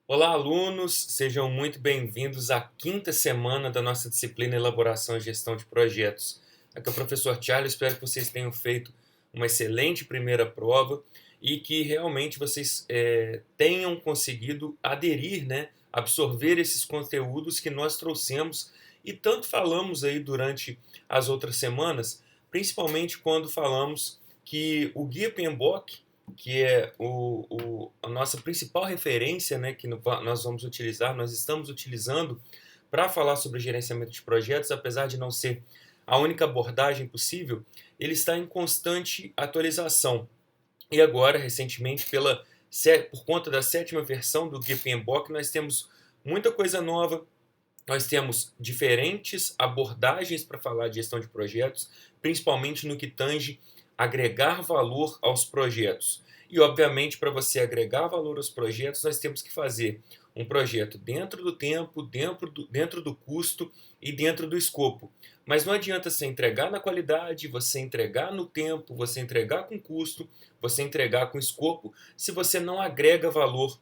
Olá, alunos! Sejam muito bem-vindos à quinta semana da nossa disciplina Elaboração e Gestão de Projetos. Aqui é o professor Charles, espero que vocês tenham feito uma excelente primeira prova e que realmente vocês tenham conseguido aderir, né, absorver esses conteúdos que nós trouxemos e tanto falamos aí durante as outras semanas, principalmente quando falamos que o Guia PMBOK, que é a nossa principal referência, né, que nós vamos utilizar, nós estamos utilizando para falar sobre gerenciamento de projetos, apesar de não ser a única abordagem possível, ele está em constante atualização. E agora, recentemente, por conta da sétima versão do Guia PMBOK, nós temos muita coisa nova, nós temos diferentes abordagens para falar de gestão de projetos, principalmente no que tange agregar valor aos projetos. E, obviamente, para você agregar valor aos projetos, nós temos que fazer um projeto dentro do tempo, dentro do custo e dentro do escopo. Mas não adianta você entregar na qualidade, você entregar no tempo, você entregar com custo, você entregar com escopo, se você não agrega valor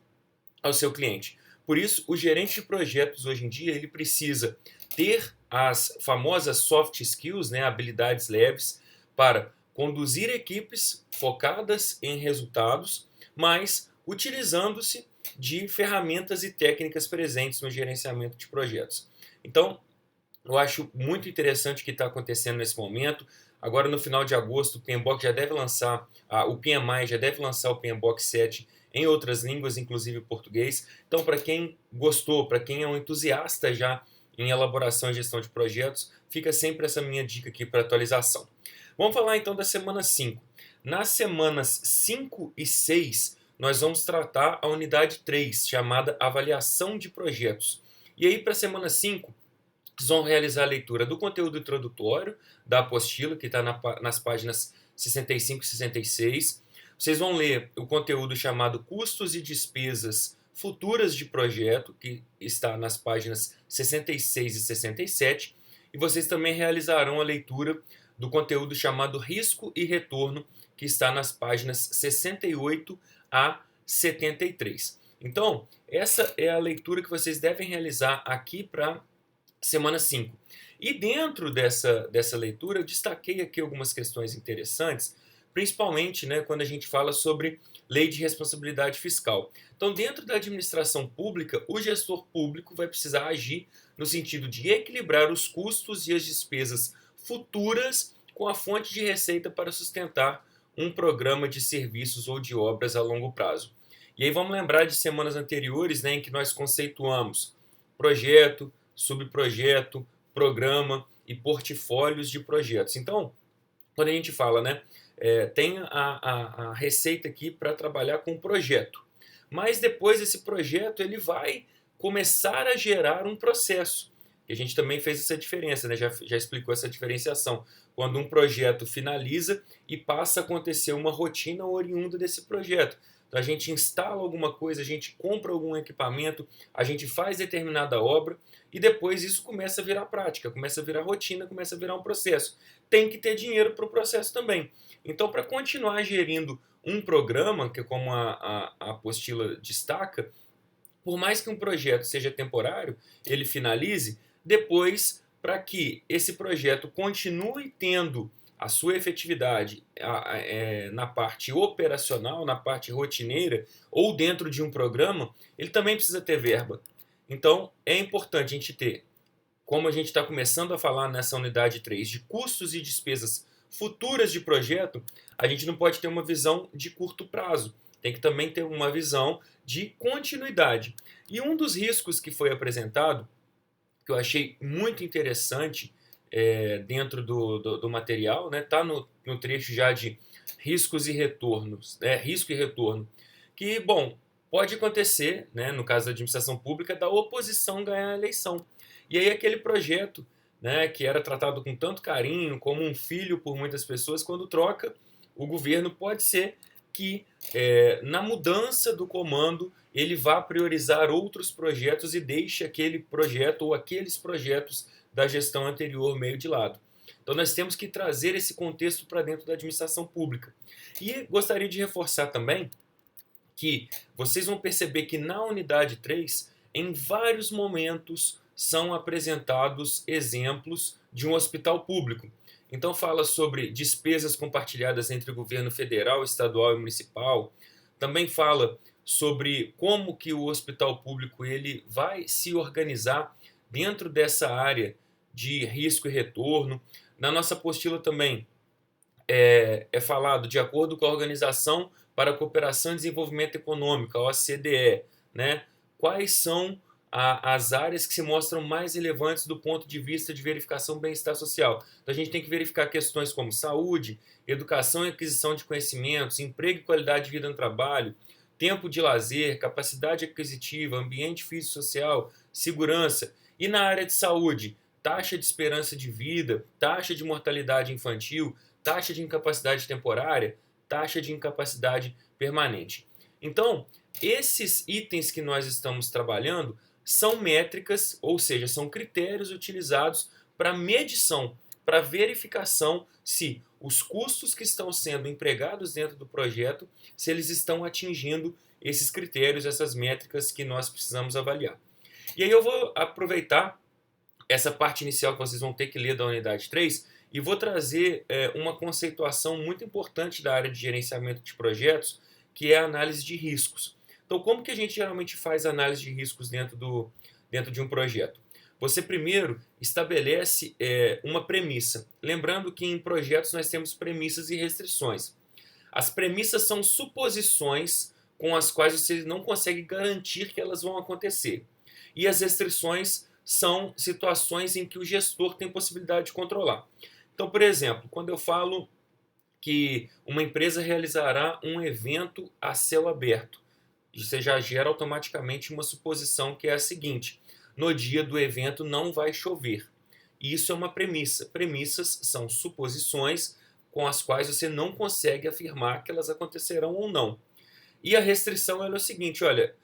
ao seu cliente. Por isso, o gerente de projetos hoje em dia ele precisa ter as famosas soft skills, né, habilidades leves, para conduzir equipes focadas em resultados, mas utilizando-se de ferramentas e técnicas presentes no gerenciamento de projetos. Então, eu acho muito interessante o que está acontecendo nesse momento. Agora, no final de agosto, o PMBOK já deve lançar, o PMI já deve lançar o PMBOK 7 em outras línguas, inclusive português. Então, para quem gostou, para quem é um entusiasta já em elaboração e gestão de projetos, fica sempre essa minha dica aqui para atualização. Vamos falar então da semana 5. Nas semanas 5 e 6, nós vamos tratar a unidade 3, chamada avaliação de projetos. E aí, para a semana 5, vocês vão realizar a leitura do conteúdo introdutório da apostila, que está nas páginas 65 e 66. Vocês vão ler o conteúdo chamado Custos e Despesas Futuras de Projeto, que está nas páginas 66 e 67. E vocês também realizarão a leitura do conteúdo chamado Risco e Retorno, que está nas páginas 68 a 73. Então, essa é a leitura que vocês devem realizar aqui para semana 5. E dentro dessa leitura, eu destaquei aqui algumas questões interessantes, principalmente, né, quando a gente fala sobre lei de responsabilidade fiscal. Então, dentro da administração pública, o gestor público vai precisar agir no sentido de equilibrar os custos e as despesas futuras com a fonte de receita para sustentar um programa de serviços ou de obras a longo prazo. E aí vamos lembrar de semanas anteriores, né, em que nós conceituamos projeto, subprojeto, programa e portfólios de projetos. Então, quando a gente fala, né, tem a receita aqui para trabalhar com um projeto, mas depois esse projeto ele vai começar a gerar um processo. E a gente também fez essa diferença, né? Já explicou essa diferenciação. Quando um projeto finaliza e passa a acontecer uma rotina oriunda desse projeto. Então a gente instala alguma coisa, a gente compra algum equipamento, a gente faz determinada obra e depois isso começa a virar prática, começa a virar rotina, começa a virar um processo. Tem que ter dinheiro para o processo também. Então, para continuar gerindo um programa, que é como a apostila destaca, por mais que um projeto seja temporário, ele finalize, depois, para que esse projeto continue tendo a sua efetividade na parte operacional, na parte rotineira, ou dentro de um programa, ele também precisa ter verba. Então, é importante a gente ter, como a gente está começando a falar nessa unidade 3 de custos e despesas futuras de projeto, a gente não pode ter uma visão de curto prazo. Tem que também ter uma visão de continuidade. E um dos riscos que foi apresentado, que eu achei muito interessante dentro do material, né, tá no trecho já de riscos e retornos, risco e retorno, que, bom, pode acontecer, né, no caso da administração pública, da oposição ganhar a eleição. E aí aquele projeto, né, que era tratado com tanto carinho, como um filho por muitas pessoas, quando troca o governo, pode ser que na mudança do comando ele vá priorizar outros projetos e deixe aquele projeto ou aqueles projetos da gestão anterior meio de lado. Então nós temos que trazer esse contexto para dentro da administração pública. E gostaria de reforçar também que vocês vão perceber que na unidade 3, em vários momentos, são apresentados exemplos de um hospital público. Então fala sobre despesas compartilhadas entre o governo federal, estadual e municipal. Também fala sobre como que o hospital público ele vai se organizar dentro dessa área de risco e retorno. Na nossa apostila também é falado de acordo com a Organização para a Cooperação e Desenvolvimento Econômico, a OCDE, né? Quais são as áreas que se mostram mais relevantes do ponto de vista de verificação do bem-estar social. Então a gente tem que verificar questões como saúde, educação e aquisição de conhecimentos, emprego e qualidade de vida no trabalho, tempo de lazer, capacidade aquisitiva, ambiente físico-social, segurança. E na área de saúde, taxa de esperança de vida, taxa de mortalidade infantil, taxa de incapacidade temporária, taxa de incapacidade permanente. Então, esses itens que nós estamos trabalhando são métricas, ou seja, são critérios utilizados para medição, para verificação se os custos que estão sendo empregados dentro do projeto, se eles estão atingindo esses critérios, essas métricas que nós precisamos avaliar. E aí eu vou aproveitar essa parte inicial que vocês vão ter que ler da unidade 3 e vou trazer uma conceituação muito importante da área de gerenciamento de projetos, que é a análise de riscos. Então, como que a gente geralmente faz análise de riscos dentro de um projeto? Você primeiro estabelece uma premissa. Lembrando que em projetos nós temos premissas e restrições. As premissas são suposições com as quais você não consegue garantir que elas vão acontecer. E as restrições são situações em que o gestor tem possibilidade de controlar. Então, por exemplo, quando eu falo que uma empresa realizará um evento a céu aberto, você já gera automaticamente uma suposição que é a seguinte: no dia do evento não vai chover. E isso é uma premissa. Premissas são suposições com as quais você não consegue afirmar que elas acontecerão ou não. E a restrição é o seguinte: olha,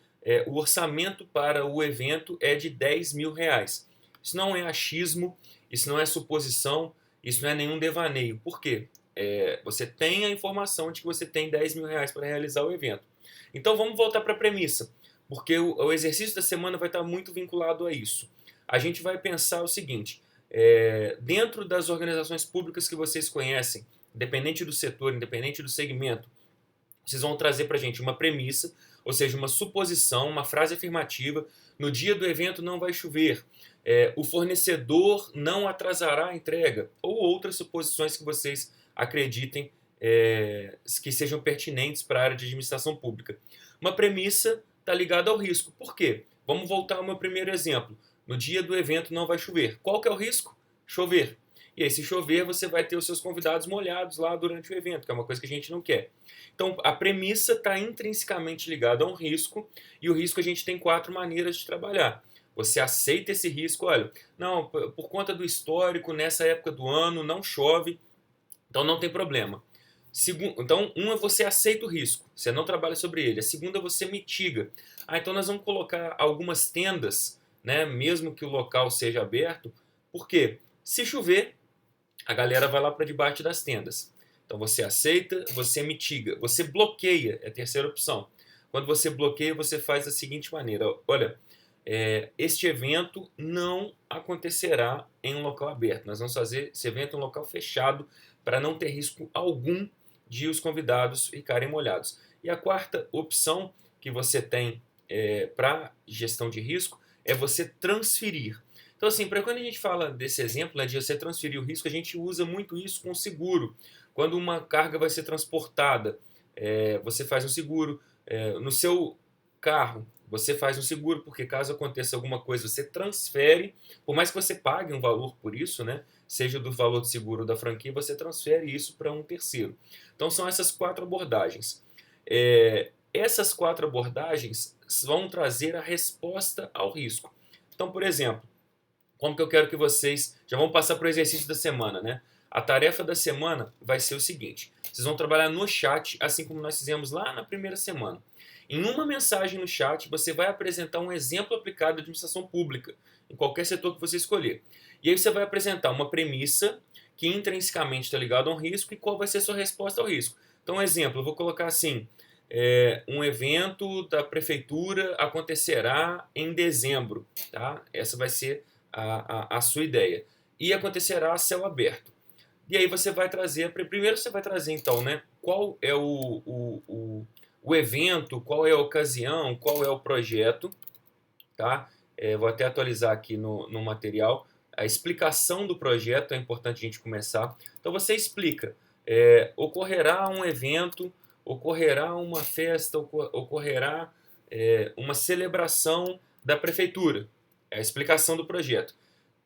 o orçamento para o evento é de R$ 10.000. Isso não é achismo, isso não é suposição, isso não é nenhum devaneio. Por quê? Você tem a informação de que você tem R$ 10.000 para realizar o evento. Então vamos voltar para a premissa, porque o exercício da semana vai estar muito vinculado a isso. A gente vai pensar o seguinte: dentro das organizações públicas que vocês conhecem, independente do setor, independente do segmento, vocês vão trazer para a gente uma premissa, ou seja, uma suposição, uma frase afirmativa. No dia do evento não vai chover. O fornecedor não atrasará a entrega. Ou outras suposições que vocês acreditem que sejam pertinentes para a área de administração pública. Uma premissa está ligada ao risco. Por quê? Vamos voltar ao meu primeiro exemplo. No dia do evento não vai chover. Qual que é o risco? Chover. E aí, se chover, você vai ter os seus convidados molhados lá durante o evento, que é uma coisa que a gente não quer. Então, a premissa está intrinsecamente ligada a um risco, e o risco a gente tem 4 maneiras de trabalhar. Você aceita esse risco, olha, não, por conta do histórico, nessa época do ano, não chove, então não tem problema. Então, uma, você aceita o risco, você não trabalha sobre ele. A segunda, você mitiga. Então nós vamos colocar algumas tendas, né, mesmo que o local seja aberto. Por quê? Se chover, a galera vai lá para debaixo das tendas. Então você aceita, você mitiga, você bloqueia, é a terceira opção. Quando você bloqueia, você faz da seguinte maneira: olha, este evento não acontecerá em um local aberto. Nós vamos fazer esse evento em um local fechado para não ter risco algum de os convidados ficarem molhados. E a quarta opção que você tem para gestão de risco é você transferir. Então, assim, para quando a gente fala desse exemplo, né, de você transferir o risco, a gente usa muito isso com seguro. Quando uma carga vai ser transportada, você faz um seguro. No seu carro, você faz um seguro, porque caso aconteça alguma coisa, você transfere, por mais que você pague um valor por isso, né, seja do valor de seguro da franquia, você transfere isso para um terceiro. Então são essas 4 abordagens. Essas 4 abordagens vão trazer a resposta ao risco. Então, por exemplo, como que eu quero que vocês já vão passar para o exercício da semana, né? A tarefa da semana vai ser o seguinte: vocês vão trabalhar no chat, assim como nós fizemos lá na primeira semana. Em uma mensagem no chat, você vai apresentar um exemplo aplicado de administração pública, em qualquer setor que você escolher. E aí você vai apresentar uma premissa que intrinsecamente está ligada a um risco e qual vai ser a sua resposta ao risco. Então, um exemplo, eu vou colocar assim: um evento da prefeitura acontecerá em dezembro, tá? Essa vai ser a sua ideia. E acontecerá a céu aberto. E aí você vai trazer, primeiro você vai trazer então, né, qual é o evento, qual é a ocasião, qual é o projeto, tá? Vou até atualizar aqui no material. A explicação do projeto é importante a gente começar. Então você explica, ocorrerá um evento, ocorrerá uma festa, ocorrerá uma celebração da prefeitura. É a explicação do projeto.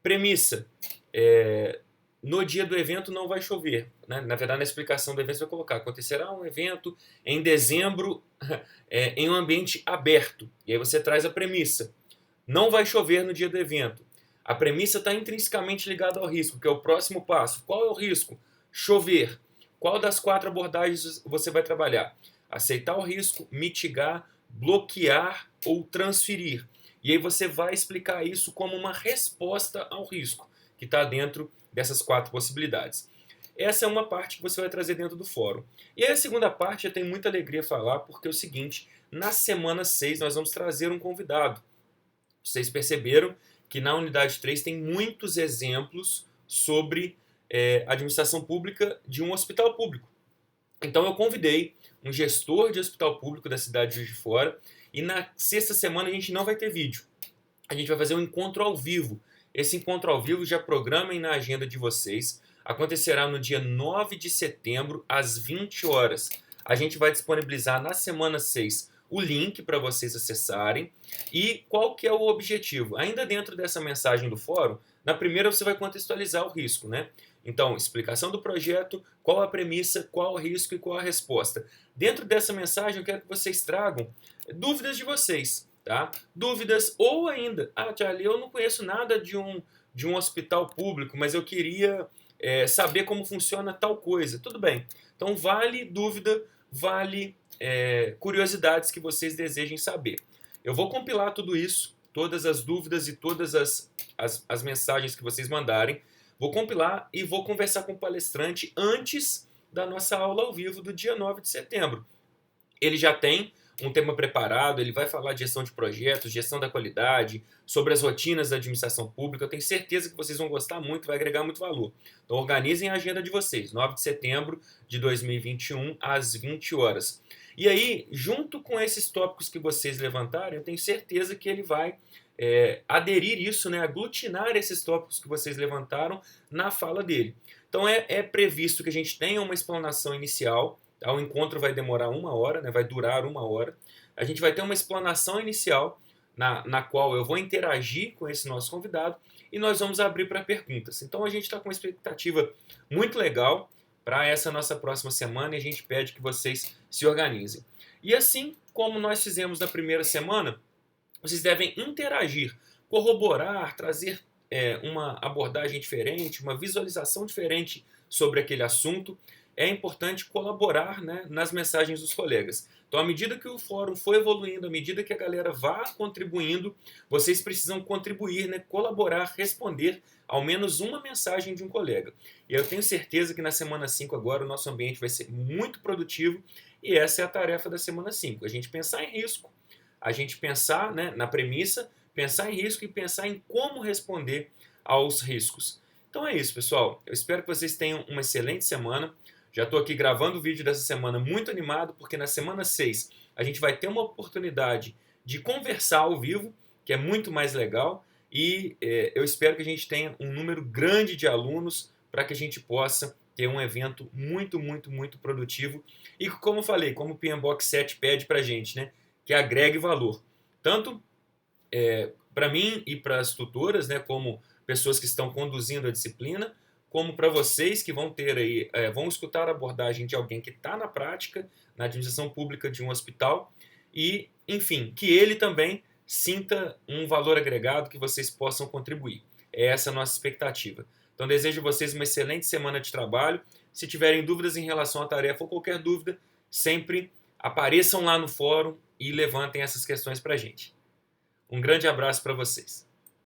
Premissa, no dia do evento não vai chover, né? Na verdade, na explicação do evento você vai colocar: acontecerá um evento em dezembro em um ambiente aberto. E aí você traz a premissa: não vai chover no dia do evento. A premissa está intrinsecamente ligada ao risco, que é o próximo passo. Qual é o risco? Chover. Qual das 4 abordagens você vai trabalhar? Aceitar o risco, mitigar, bloquear ou transferir. E aí você vai explicar isso como uma resposta ao risco, que está dentro dessas 4 possibilidades. Essa é uma parte que você vai trazer dentro do fórum. E aí a segunda parte eu tenho muita alegria a falar, porque é o seguinte: na semana 6 nós vamos trazer um convidado. Vocês perceberam que na unidade 3 tem muitos exemplos sobre administração pública de um hospital público. Então eu convidei um gestor de hospital público da cidade de Juiz de Fora, e na sexta semana a gente não vai ter vídeo. A gente vai fazer um encontro ao vivo. Esse encontro ao vivo já programem na agenda de vocês. Acontecerá no dia 9 de setembro, às 20 horas. A gente vai disponibilizar na semana 6 o link para vocês acessarem. E qual que é o objetivo? Ainda dentro dessa mensagem do fórum, na primeira você vai contextualizar o risco, né? Então, explicação do projeto, qual a premissa, qual o risco e qual a resposta. Dentro dessa mensagem eu quero que vocês tragam dúvidas de vocês, tá? Dúvidas ou ainda, Charlie, eu não conheço nada de um hospital público, mas eu queria saber como funciona tal coisa. Tudo bem. Então, vale dúvida, vale curiosidades que vocês desejem saber. Eu vou compilar tudo isso, todas as dúvidas e todas as mensagens que vocês mandarem. Vou compilar e vou conversar com o palestrante antes da nossa aula ao vivo do dia 9 de setembro. Ele já tem um tema preparado, ele vai falar de gestão de projetos, gestão da qualidade, sobre as rotinas da administração pública. Eu tenho certeza que vocês vão gostar muito, vai agregar muito valor. Então organizem a agenda de vocês, 9 de setembro de 2021, às 20 horas. E aí, junto com esses tópicos que vocês levantarem, eu tenho certeza que ele vai aderir isso, né, aglutinar esses tópicos que vocês levantaram na fala dele. Então é previsto que a gente tenha uma explanação inicial. Tá? O encontro vai demorar 1 hora, né, vai durar 1 hora. A gente vai ter uma explanação inicial na qual eu vou interagir com esse nosso convidado e nós vamos abrir para perguntas. Então a gente está com uma expectativa muito legal para essa nossa próxima semana e a gente pede que vocês se organizem. E assim como nós fizemos na primeira semana, vocês devem interagir, corroborar, trazer uma abordagem diferente, uma visualização diferente sobre aquele assunto. É importante colaborar, né, nas mensagens dos colegas. Então, à medida que o fórum for evoluindo, à medida que a galera vá contribuindo, vocês precisam contribuir, né, colaborar, responder ao menos uma mensagem de um colega. E eu tenho certeza que na semana 5 agora o nosso ambiente vai ser muito produtivo e essa é a tarefa da semana 5. A gente pensar em risco, a gente pensar, né, na premissa, pensar em risco e pensar em como responder aos riscos. Então é isso, pessoal. Eu espero que vocês tenham uma excelente semana. Já estou aqui gravando o vídeo dessa semana muito animado, porque na semana 6 a gente vai ter uma oportunidade de conversar ao vivo, que é muito mais legal, e eu espero que a gente tenha um número grande de alunos para que a gente possa ter um evento muito, muito, muito produtivo. E como eu falei, como o PMBOK 7 pede para a gente, né, que agregue valor. Tanto para mim e para as tutoras, né, como pessoas que estão conduzindo a disciplina, como para vocês que vão ter aí, vão escutar a abordagem de alguém que está na prática, na administração pública de um hospital, e, enfim, que ele também sinta um valor agregado que vocês possam contribuir. É essa a nossa expectativa. Então, desejo a vocês uma excelente semana de trabalho. Se tiverem dúvidas em relação à tarefa ou qualquer dúvida, sempre apareçam lá no fórum e levantem essas questões para a gente. Um grande abraço para vocês.